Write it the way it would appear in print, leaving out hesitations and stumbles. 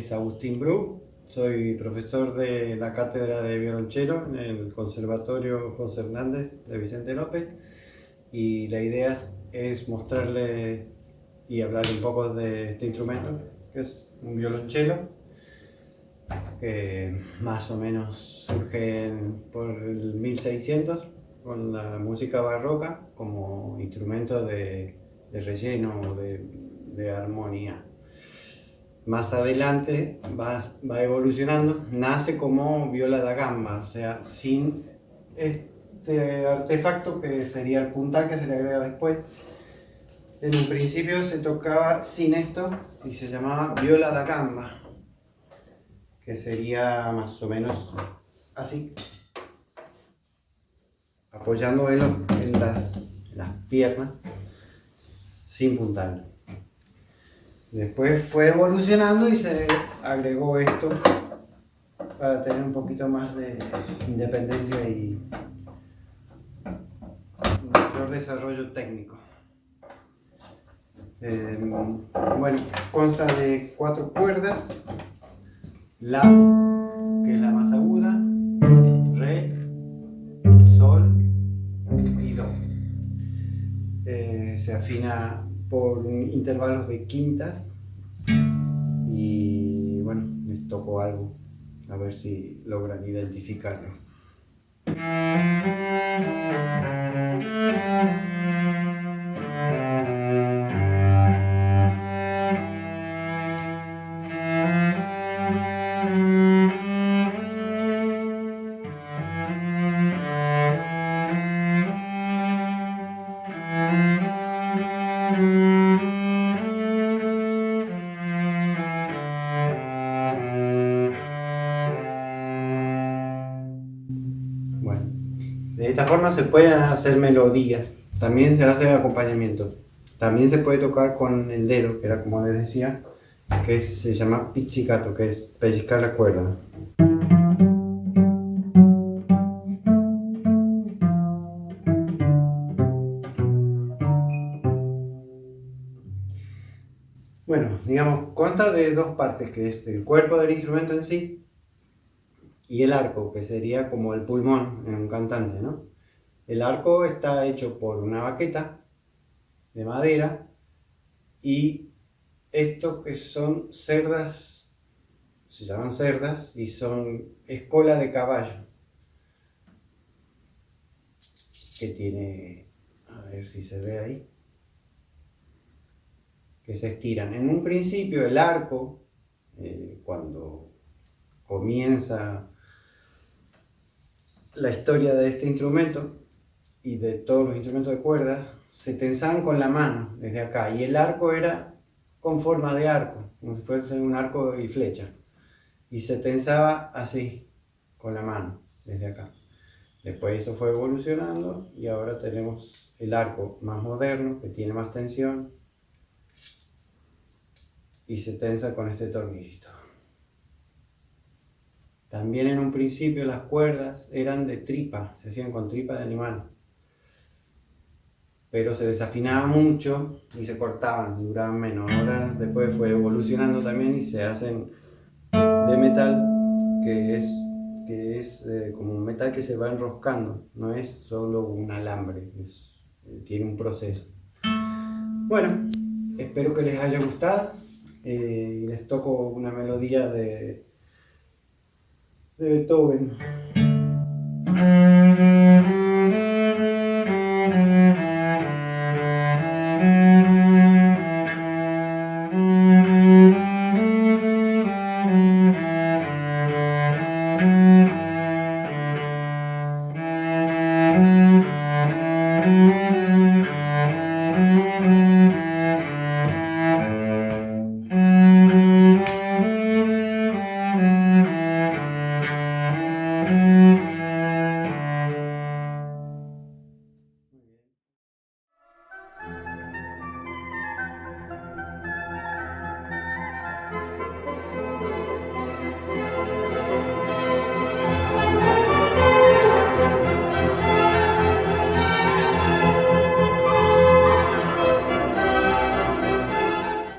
es Agustín Bru, soy profesor de la cátedra de violonchelo en el Conservatorio José Hernández de Vicente López, y la idea es mostrarles y hablar un poco de este instrumento, que es un violonchelo, que más o menos surge por el 1600 con la música barroca como instrumento de relleno o de armonía. Más adelante va evolucionando, nace como viola da gamba, o sea, sin este artefacto que sería el puntal que se le agrega después. En un principio se tocaba sin esto y se llamaba viola da gamba, que sería más o menos así, apoyando en las piernas sin puntal. Después fue evolucionando y se agregó esto para tener un poquito más de independencia y un mayor desarrollo técnico. Bueno, consta de 4 cuerdas: La, que es la más aguda, Re, Sol y Do. Se afina por intervalos de quintas y bueno, les toco algo a ver si logran identificarlo. Bueno, de esta forma se pueden hacer melodías, también se hace acompañamiento, también se puede tocar con el dedo, que era como les decía, que se llama pizzicato, que es pellizcar la cuerda. Bueno, digamos, consta de 2 partes, que es el cuerpo del instrumento en sí y el arco, que sería como el pulmón en un cantante, ¿no? El arco está hecho por una baqueta de madera y estos que son cerdas, se llaman cerdas y es cola de caballo, que tiene, a ver si se ve ahí, que se estiran. En un principio el arco, cuando comienza la historia de este instrumento y de todos los instrumentos de cuerda, se tensaban con la mano desde acá, y el arco era con forma de arco, como si fuese un arco y flecha, y se tensaba así con la mano desde acá. Después eso fue evolucionando y ahora tenemos el arco más moderno, que tiene más tensión y se tensa con este tornillito. También en un principio las cuerdas eran de tripa, se hacían con tripa de animal, pero se desafinaba mucho y se cortaban, duraban menos. Ahora después fue evolucionando también y se hacen de metal, que es como un metal que se va enroscando, no es solo un alambre, tiene un proceso. Bueno, espero que les haya gustado y les toco una melodía de Beethoven.